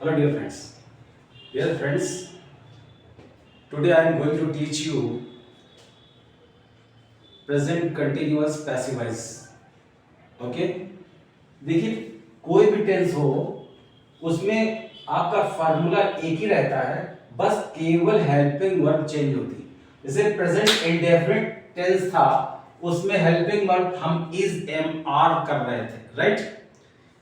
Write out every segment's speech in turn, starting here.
Hello dear friends. Dear friends, today I am going to teach you present continuous passive voice. Okay? देखिए कोई भी tense हो उसमें आपका फार्मूला एक ही रहता है, बस केवल हेल्पिंग वर्ब चेंज होती है। जैसे प्रेजेंट इंडेफिनिट टेंस था, उसमें हेल्पिंग वर्ब हम इज एम आर कर रहे थे, राइट।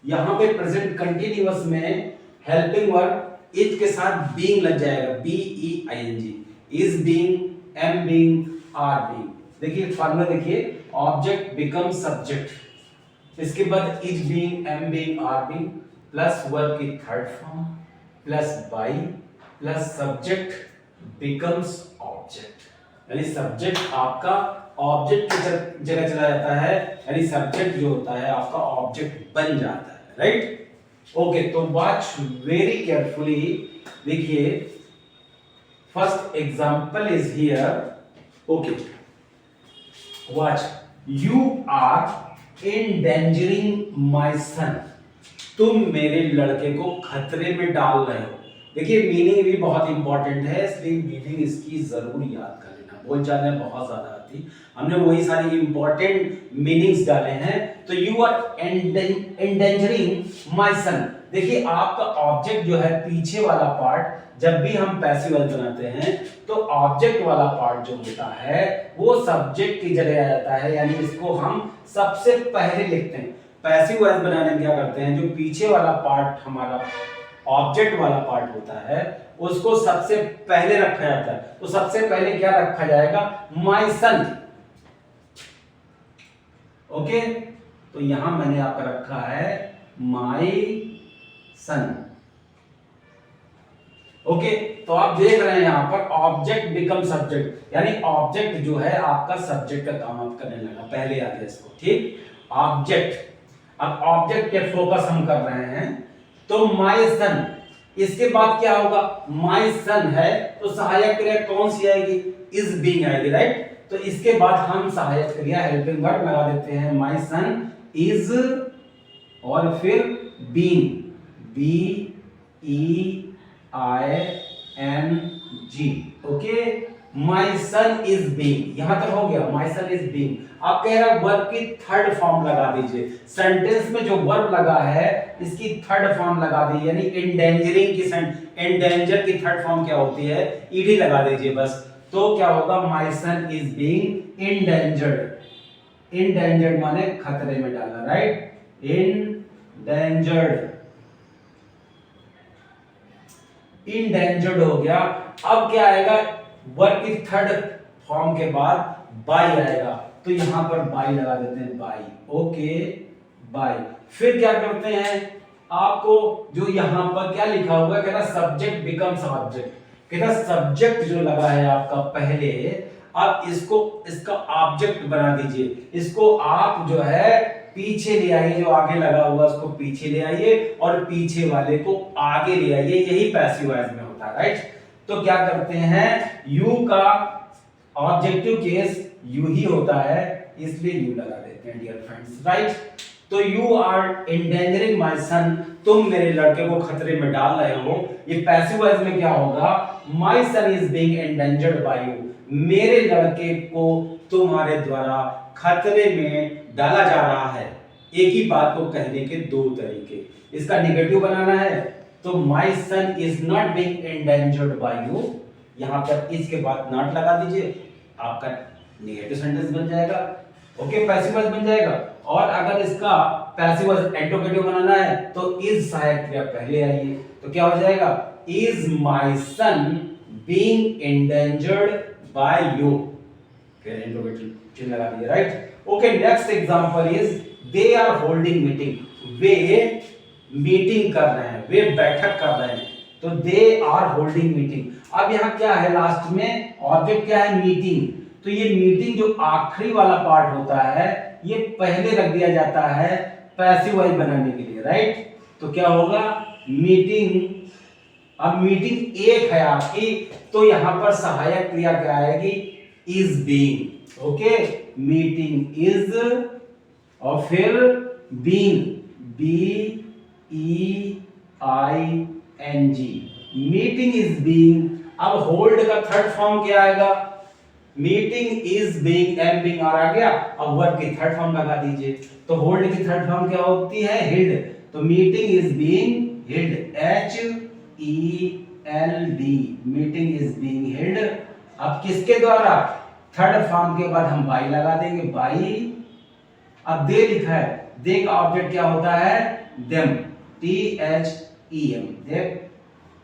यहां पे प्रेजेंट कंटिन्यूअस में हेल्पिंग वर्ब इज के साथ बीइंग लग जाएगा, B E I N G, is being, am being, are being. देखिए फार्मूला देखिए, ऑब्जेक्ट बिकम सब्जेक्ट, इसके बाद is being, am being, are being, plus verb की third form plus by plus subject becomes object, यानी subject आपका object की जगह चला जाता है, यानी सब्जेक्ट जो होता है आपका ऑब्जेक्ट बन जाता है, राइट। ओके, तो वॉच वेरी केयरफुली। देखिए first example is here. Okay, watch, you are endangering my son, तुम मेरे लड़के को खतरे में डाल रहे हो। देखिए मीनिंग भी बहुत इंपॉर्टेंट है, इसलिए मीनिंग इसकी जरूर याद कर लेना, बोलचाल में बहुत ज्यादा आती, हमने वही सारी इंपॉर्टेंट मीनिंग्स डाले हैं। तो you are endangering my son, देखिए आपका ऑब्जेक्ट जो है पीछे वाला पार्ट, जब भी हम पैसिव वॉइस बनाते हैं तो ऑब्जेक्ट वाला पार्ट जो होता है वो सब्जेक्ट की जगह आ जाता है, यानी इसको हम सबसे पहले लिखते हैं। पैसिव वॉइस बनाने में क्या करते हैं, जो पीछे वाला पार्ट हमारा ऑब्जेक्ट वाला पार्ट होता है उसको सबसे पहले रखा जाता है। तो सबसे पहले क्या रखा जाएगा, माय सन। ओके, तो यहां मैंने आपका रखा है माय सन। ओके, तो आप देख रहे हैं यहां पर ऑब्जेक्ट बिकम सब्जेक्ट, यानी ऑब्जेक्ट जो है आपका सब्जेक्ट का काम आप करने लगा, पहले आ गया इसको, ठीक। ऑब्जेक्ट, अब ऑब्जेक्ट के फोकस हम कर रहे हैं, तो माय सन, इसके बाद क्या होगा, माय सन है तो सहायक क्रिया कौन सी आएगी, इज बीइंग आएगी, राइट। तो इसके बाद हम सहायक क्रिया हेल्पिंग वर्ब लगा देते हैं, माय सन इज और फिर being, B E I N G. Okay, my son is being, यहां तक हो गया, माय सन इज बीइंग। आप कह रहे हैं वर्ब की थर्ड फॉर्म लगा दीजिए, सेंटेंस में जो वर्ब लगा है इसकी थर्ड फॉर्म लगा दीजिए, यानी एंडेंजरिंग की एंडेंजर की थर्ड फॉर्म क्या होती है, ईडी लगा दीजिए बस। तो क्या होगा, my son is being endangered, endangered माने खतरे में डालना, राइट, एंडेंजर्ड, इंडेंजर्ड हो गया। अब क्या आएगा, वर्ब की थर्ड फॉर्म के बाद बाय आएगा, तो यहां पर बाय लगा देते हैं, बाय। Okay, bye. फिर क्या करते हैं, आपको जो यहां पर क्या लिखा हुआ है, कहना सब्जेक्ट बिकम्स ऑब्जेक्ट, कहना सब्जेक्ट जो लगा है आपका पहले, अब इसको इसका ऑब्जेक्ट बना दीजिए, इसको आप जो है पीछे ले आइए, जो आगे लगा हुआ उसको पीछे ले आइए और पीछे वाले को आगे ले आइए, यही पैसिव वॉइस में होता है, राइट। तो क्या करते हैं, यू का ऑब्जेक्टिव केस यू ही होता है, इसलिए यू लगा देते हैं डियर फ्रेंड्स, राइट। तो you are endangering my son, तुम मेरे लड़के को खतरे में डाल रहे हो। ये पैसिव वॉइस में क्या होगा, my son is being endangered by you, मेरे लड़के को तुम्हारे द्वारा खतरे में डाला जा रहा है। एक ही बात को कहने के दो तरीके, इसका नेगेटिव बनाना है तो my son is not being endangered by you, यहां पर इसके बाद नॉट लगा दीजिए, आपका नेगेटिव सेंटेंस बन जाएगा। ओके, पैसिव वॉइस बन जाएगा। और अगर इसका पैसिव वॉइस इंट्रोगेटिव बनाना है तो इज सहायक क्रिया पहले आइए, तो क्या हो जाएगा, is my son being endangered by you, फिर इंट्रोगेटिव चिन्ह लगा दिया, right. Okay, next example is they are holding meeting, वे मीटिंग कर रहे हैं, वे बैठक कर रहे हैं, तो दे आर होल्डिंग मीटिंग। अब यहां क्या है, लास्ट में ऑब्जेक्ट क्या है, मीटिंग, तो ये मीटिंग जो आखिरी वाला पार्ट होता है ये पहले रख दिया जाता है पैसिव वॉइस बनाने के लिए, राइट। तो क्या होगा, मीटिंग, अब मीटिंग एक है आपकी, तो यहां पर सहायक क्रिया क्या आएगी, is being. Okay, meeting is और फिर being, B E I N G, meeting is being. अब होल्ड का थर्ड फॉर्म क्या आएगा? Meeting is being, am being are आ गया। अब वर्ब की थर्ड फॉर्म लगा दीजिए। तो होल्ड की थर्ड फॉर्म क्या होती है? हिल्ड। तो meeting is being healed, H E L D, meeting is being healed. अब किसके द्वारा? थर्ड फॉर्म के बाद हम बाई लगा देंगे, बाई। अब दे लिखा है, दे का ऑब्जेक्ट क्या होता है? Them, T H E M,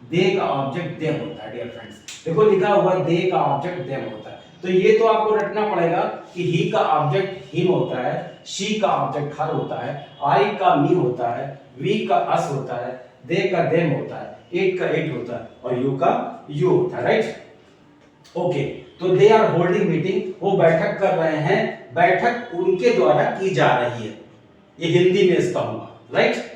they का ऑब्जेक्ट देम होता है डियर फ्रेंड्स। देखो लिखा हुआ दे का ऑब्जेक्ट देम होता है। तो ये तो आपको रटना पड़ेगा कि ही का ऑब्जेक्ट हिम होता है, शी का ऑब्जेक्ट हर होता है, आई का मी होता है, वी का अस होता है, दे का देम होता है, इट का इट होता है और यू का यू होता है, राइट? ओके, तो दे आर होल्डिंग मीटिंग, वो बैठक कर रहे हैं, बैठक उनके द्वारा की जा रही है। ये हिंदी में इसका होगा, राइट?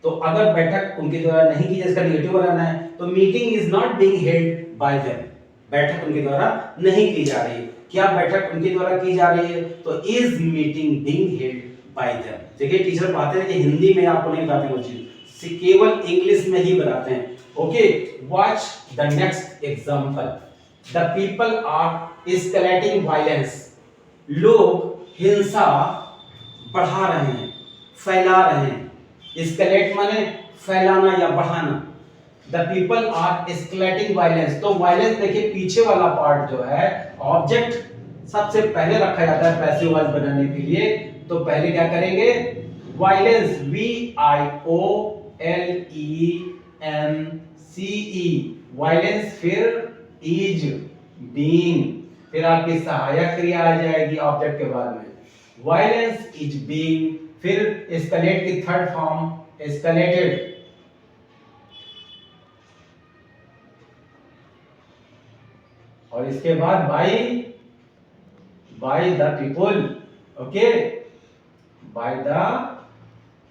तो अगर बैठक उनके द्वारा नहीं की जाए, इसका नेगेटिव बनाना है, तो meeting is not being held by them, बैठक उनके द्वारा नहीं की जा रही है। क्या बैठक उनके द्वारा की जा रही है? तो is meeting being held by them. देखिए टीचर बताते हैं कि हिंदी में आपको नहीं बताते वो चीज, केवल इंग्लिश में ही बताते हैं। Okay, watch the next example. The people are escalating violence, लोग हिंसा बढ़ा रहे हैं, फैला रहे हैं। एस्केलेट माने फैलाना या बढ़ाना। The people are escalating violence, तो वायलेंस देखिए पीछे वाला पार्ट जो है ऑब्जेक्ट सबसे पहले रखा जाता है पैसिव वॉइस बनाने के लिए। तो पहले क्या करेंगे? Violence, V I O L E N C E, violence, फिर इज बीइंग, फिर आपकी सहायक क्रिया आ जाएगी ऑब्जेक्ट के बाद में, वायलेंस इज बीइंग, फिर एस्केलेट की थर्ड फॉर्म एस्केलेटेड, और इसके बाद by the people. Okay, by the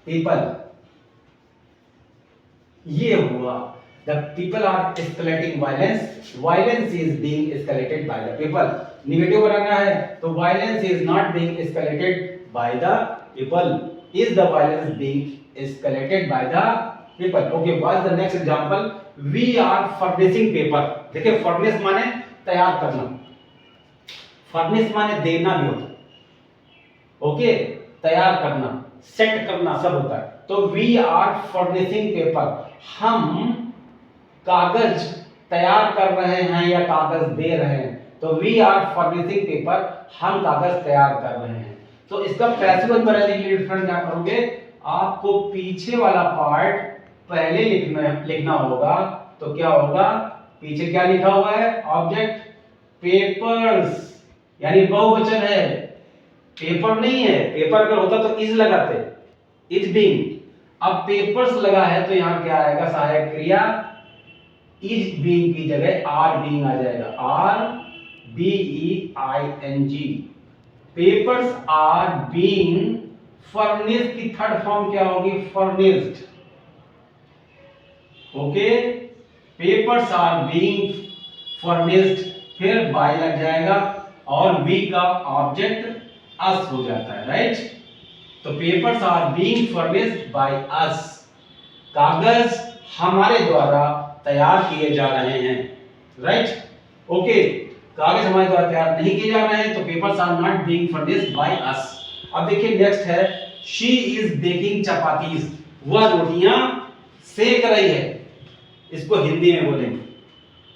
people, ये हुआ। The people are escalating violence, violence is being escalated by the people. Negative बनाना है तो violence is not being escalated by the people, is the violence being escalated by the people. Okay, what is the next example? We are furnishing paper. देखिए furnish माने तैयार करना, furnish माने देना भी होता है। ओके, तैयार करना, सेट करना सब होता है। तो वी आर फर्निशिंग पेपर, हम कागज तैयार कर रहे हैं या कागज दे रहे हैं। तो वी आर फर्निशिंग पेपर, हम कागज तैयार कर रहे हैं। तो इसका पैसिव बनाने के लिए डिफरेंट क्या करोगे? आपको पीछे वाला पार्ट पहले लिखना होगा। तो क्या होगा? पीछे क्या लिखा हुआ है? ऑब्जेक्ट पेपर्स, यानी बहुवचन है, पेपर नहीं है। पेपर अगर होता तो इज लगाते, इज बीइंग। अब पेपर्स लगा है तो यहां क्या आएगा? सहायक क्रिया, इज बीइंग की जगह आर बीइंग आ जाएगा, are B E I N G. Papers are being furnished की थर्ड फॉर्म क्या होगी? Furnished. Okay, papers are being furnished, फिर बाय लग जाएगा और वी का ऑब्जेक्ट अस हो जाता है, राइट? तो papers are being furnished by us, कागज हमारे द्वारा तैयार किए जा रहे हैं, राइट? ओके, कागज हमारे द्वारा तैयार नहीं किए जा रहे हैं तो papers are not being furnished by us. अब देखिए नेक्स्ट है, शी इज बेकिंग चपातीज, वह रोटियां सेक रही है। इसको हिंदी में बोलेंगे,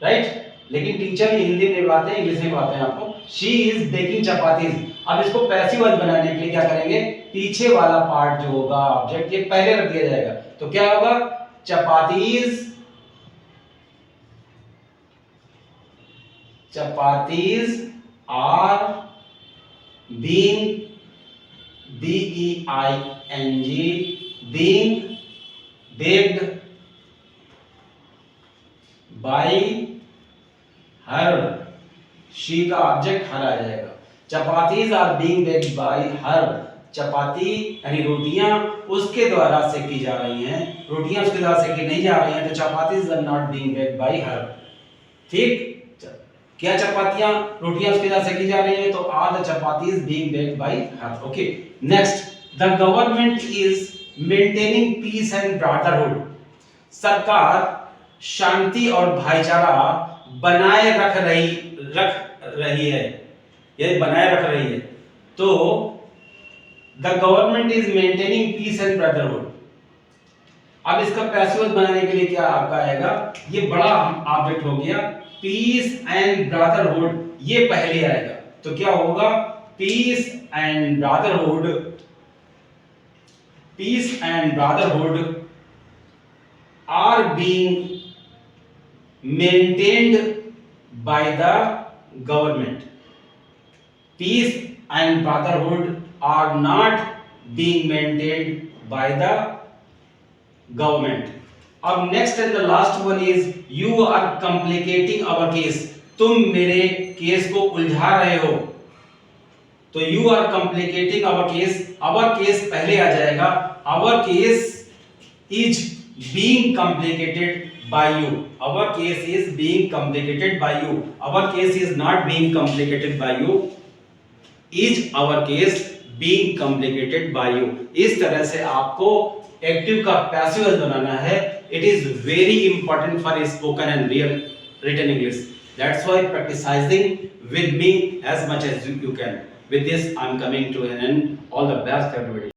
राइट? लेकिन टीचर भी हिंदी में बातें इंग्लिश में बातें आपको। She is baking chapatis. अब इसको पैसिव वॉइस बनाने के लिए क्या करेंगे? पीछे वाला पार्ट जो होगा ऑब्जेक्ट, ये पहले रख दिया जाएगा। तो क्या होगा? Chapatis, chapatis are being, B E I N G, being baked by her, she का ऑब्जेक्ट हर आ जाएगा। Chapatis are being baked by her, chapati यानी रोटियां उसके द्वारा सेकी जा रही हैं, रोटियां उसके द्वारा सेकी नहीं जा रही हैं, तो chapatis are not being baked by her. ठीक, क्या चपातियां रोटियां उसके द्वारा सेकी जा रही हैं? तो are the chapatis being baked by her. Okay, next, the government is maintaining peace and brotherhood. सरकार शांति और भाईचारा बनाए रख रही है, ये बनाए रख रही है। तो the government is maintaining peace and brotherhood. अब इसका पैसिव बनाने के लिए क्या आपका आएगा, ये बड़ा ऑब्जेक्ट हो गया, पीस एंड ब्रदरहुड, ये पहले आएगा। तो क्या होगा, peace and brotherhood, peace and brotherhood are being maintained by the government. Peace and brotherhood are not being maintained by the government. अब next and the last one is you are complicating our case. तुम मेरे case को उलझा रहे हो। तो you are complicating our case, our case पहले आ जाएगा। Our case is being complicated by you. Our case is being complicated by you. Our case is not being complicated by you. Is our case being complicated by you? इस तरह से आपको active का passive बनाना है। It is very important for spoken and real written English. That's why practicing with me as much as you can. With this, I'm coming to an end. All the best, everybody.